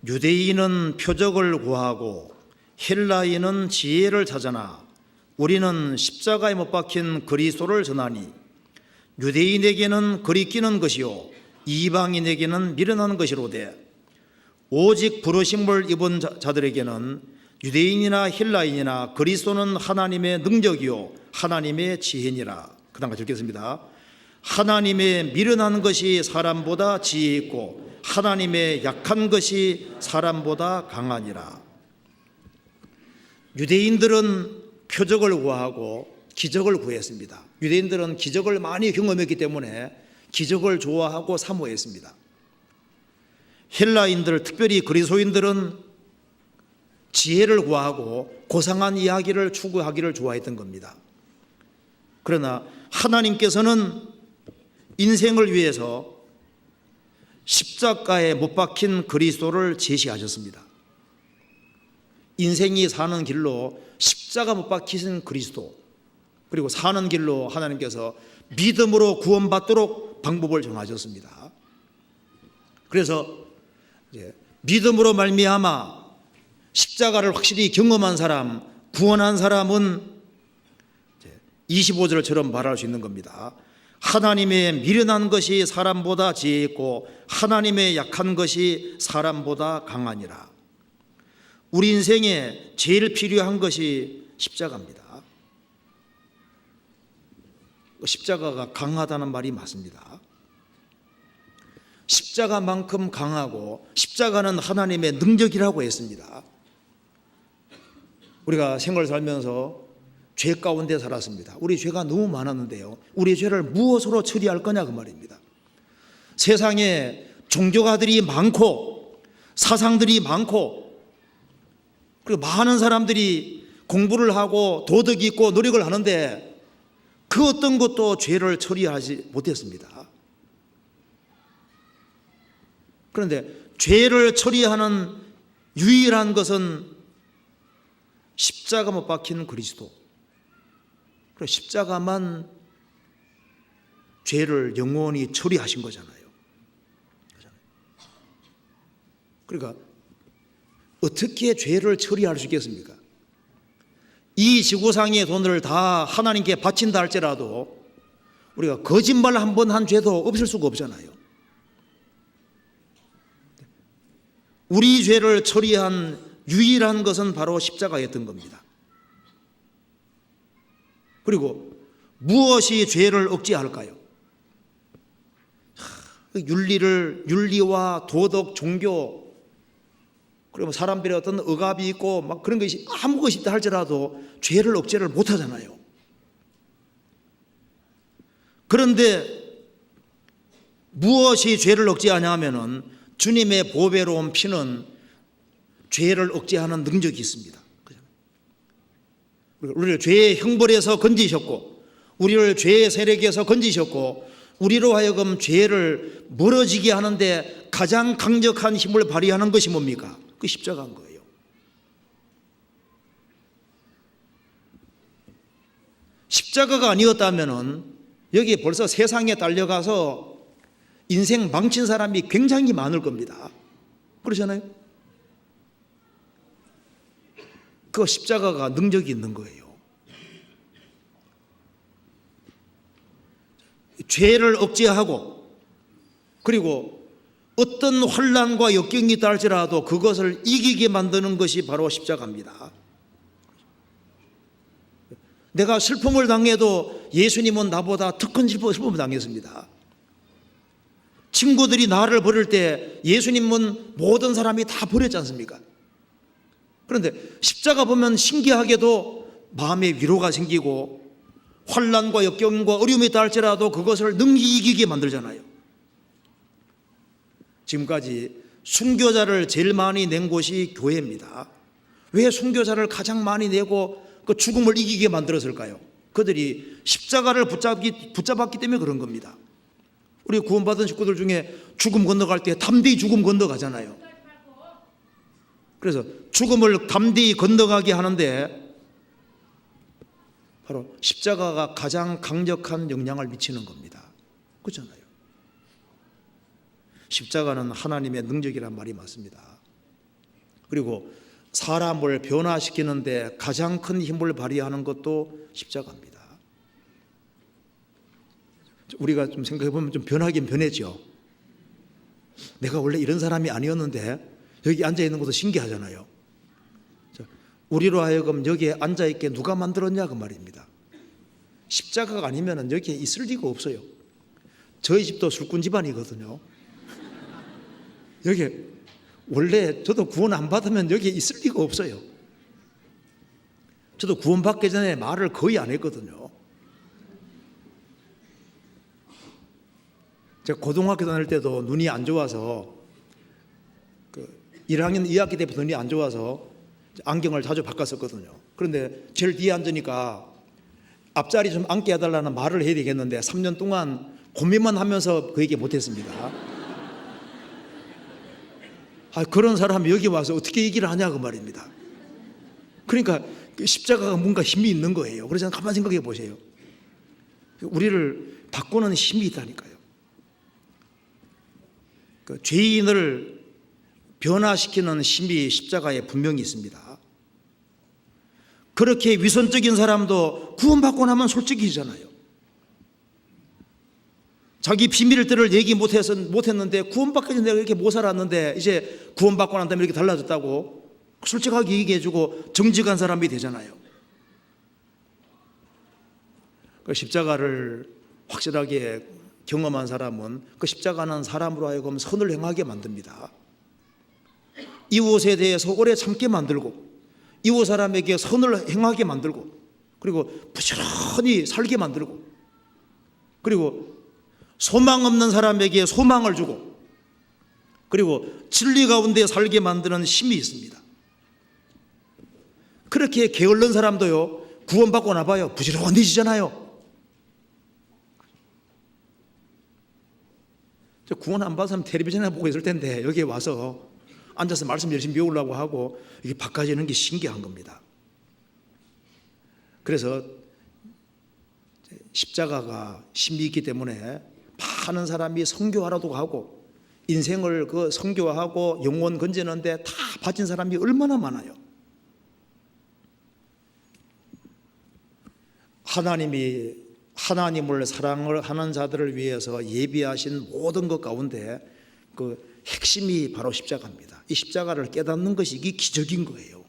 유대인은 표적을 구하고 헬라인은 지혜를 찾아나 우리는 십자가에 못 박힌 그리스도를 전하니 유대인에게는 거리끼는 것이요 이방인에게는 미련한 것이로되 오직 부르심을 입은 자들에게는 유대인이나 헬라인이나 그리스도는 하나님의 능력이요 하나님의 지혜니라. 그 다음 같이 읽겠습니다. 하나님의 미련한 것이 사람보다 지혜 있고 하나님의 약한 것이 사람보다 강하니라. 유대인들은 표적을 구하고 기적을 구했습니다. 유대인들은 기적을 많이 경험했기 때문에 기적을 좋아하고 사모했습니다. 헬라인들, 특별히 그리스도인들은 지혜를 구하고 고상한 이야기를 추구하기를 좋아했던 겁니다. 그러나 하나님께서는 인생을 위해서 십자가에 못 박힌 그리스도를 제시하셨습니다. 인생이 사는 길로 십자가 못 박히신 그리스도, 그리고 사는 길로 하나님께서 믿음으로 구원받도록 방법을 정하셨습니다. 그래서 믿음으로 말미암아 십자가를 확실히 경험한 사람, 구원한 사람은 25절처럼 말할 수 있는 겁니다. 하나님의 미련한 것이 사람보다 지혜 있고 하나님의 약한 것이 사람보다 강하니라. 우리 인생에 제일 필요한 것이 십자가입니다. 십자가가 강하다는 말이 맞습니다. 십자가만큼 강하고 십자가는 하나님의 능력이라고 했습니다. 우리가 생활 살면서 죄 가운데 살았습니다. 우리 죄가 너무 많았는데요, 우리 죄를 무엇으로 처리할 거냐 그 말입니다. 세상에 종교가들이 많고 사상들이 많고 그리고 많은 사람들이 공부를 하고 도덕이 있고 노력을 하는데 그 어떤 것도 죄를 처리하지 못했습니다. 그런데 죄를 처리하는 유일한 것은 십자가 못 박힌 그리스도. 십자가만 죄를 영원히 처리하신 거잖아요. 그러니까 어떻게 죄를 처리할 수 있겠습니까? 이 지구상의 돈을 다 하나님께 바친다 할지라도 우리가 거짓말 한 번 한 죄도 없을 수가 없잖아요. 우리 죄를 처리한 유일한 것은 바로 십자가였던 겁니다. 그리고 무엇이 죄를 억제할까요? 윤리와 도덕, 종교, 그리고 사람들의 어떤 억압이 있고 막 그런 것이 아무 것이 있다 할지라도 죄를 억제를 못 하잖아요. 그런데 무엇이 죄를 억제하냐 하면은 주님의 보배로운 피는 죄를 억제하는 능력이 있습니다. 우리를 죄의 형벌에서 건지셨고 우리를 죄의 세력에서 건지셨고 우리로 하여금 죄를 멀어지게 하는데 가장 강력한 힘을 발휘하는 것이 뭡니까? 그 십자가인 거예요. 십자가가 아니었다면은 여기 벌써 세상에 딸려가서 인생 망친 사람이 굉장히 많을 겁니다. 그러잖아요? 그 십자가가 능력이 있는 거예요. 죄를 억제하고 그리고 어떤 환난과 역경이 있다 할지라도 그것을 이기게 만드는 것이 바로 십자가입니다. 내가 슬픔을 당해도 예수님은 나보다 더 큰 슬픔을 당했습니다. 친구들이 나를 버릴 때 예수님은 모든 사람이 다 버렸지 않습니까? 그런데 십자가 보면 신기하게도 마음에 위로가 생기고 환난과 역경과 어려움이 있다 할지라도 그것을 능히 이기게 만들잖아요. 지금까지 순교자를 제일 많이 낸 곳이 교회입니다. 왜 순교자를 가장 많이 내고 그 죽음을 이기게 만들었을까요? 그들이 십자가를 붙잡았기 때문에 그런 겁니다. 우리 구원받은 식구들 중에 죽음 건너갈 때 담대히 죽음 건너가잖아요. 그래서 죽음을 담대히 건너가게 하는데 바로 십자가가 가장 강력한 영향을 미치는 겁니다. 그렇잖아요. 십자가는 하나님의 능력이란 말이 맞습니다. 그리고 사람을 변화시키는데 가장 큰 힘을 발휘하는 것도 십자가입니다. 우리가 좀 생각해 보면 좀 변하긴 변했죠. 내가 원래 이런 사람이 아니었는데 여기 앉아 있는 것도 신기하잖아요. 우리로 하여금 여기에 앉아 있게 누가 만들었냐 그 말입니다. 십자가가 아니면 여기에 있을 리가 없어요. 저희 집도 술꾼 집안이거든요. 여기 원래 저도 구원 안 받으면 여기에 있을 리가 없어요. 저도 구원 받기 전에 말을 거의 안 했거든요. 제가 고등학교 다닐 때도 눈이 안 좋아서 1학년 2학기 때부터 눈이 안 좋아서 안경을 자주 바꿨었거든요. 그런데 제일 뒤에 앉으니까 앞자리 좀 앉게 해달라는 말을 해야 되겠는데 3년 동안 고민만 하면서 그 얘기 못했습니다. 그런 사람이 여기 와서 어떻게 얘기를 하냐 그 말입니다. 그러니까 십자가가 뭔가 힘이 있는 거예요. 그래서 가만히 생각해 보세요. 우리를 바꾸는 힘이 있다니까요. 죄인을 변화시키는 힘이 십자가에 분명히 있습니다. 그렇게 위선적인 사람도 구원받고 나면 솔직해지잖아요. 자기 비밀들을 얘기 못했는데 구원받기 전에 내가 이렇게 못 살았는데 이제 구원받고 난 다음에 이렇게 달라졌다고 솔직하게 얘기해주고 정직한 사람이 되잖아요. 그 십자가를 확실하게 경험한 사람은 그 십자가는 사람으로 하여금 선을 행하게 만듭니다. 이웃에 대해서 오래 참게 만들고 이웃 사람에게 선을 행하게 만들고 그리고 부지런히 살게 만들고 그리고 소망 없는 사람에게 소망을 주고 그리고 진리 가운데 살게 만드는 힘이 있습니다. 그렇게 게을른 사람도요 구원받고 나봐요 부지런해지잖아요. 구원 안 받은 사람 텔레비전에 보고 있을 텐데 여기에 와서 앉아서 말씀 열심히 배우려고 하고 이게 바꿔지는 게 신기한 겁니다. 그래서 십자가가 힘이 있기 때문에 많은 사람이 선교하라고 하고 인생을 그 선교하고 영혼 건지는데 다 바친 사람이 얼마나 많아요. 하나님이 하나님을 사랑을 하는 자들을 위해서 예비하신 모든 것 가운데 그 핵심이 바로 십자가입니다. 이 십자가를 깨닫는 것이 이게 기적인 거예요.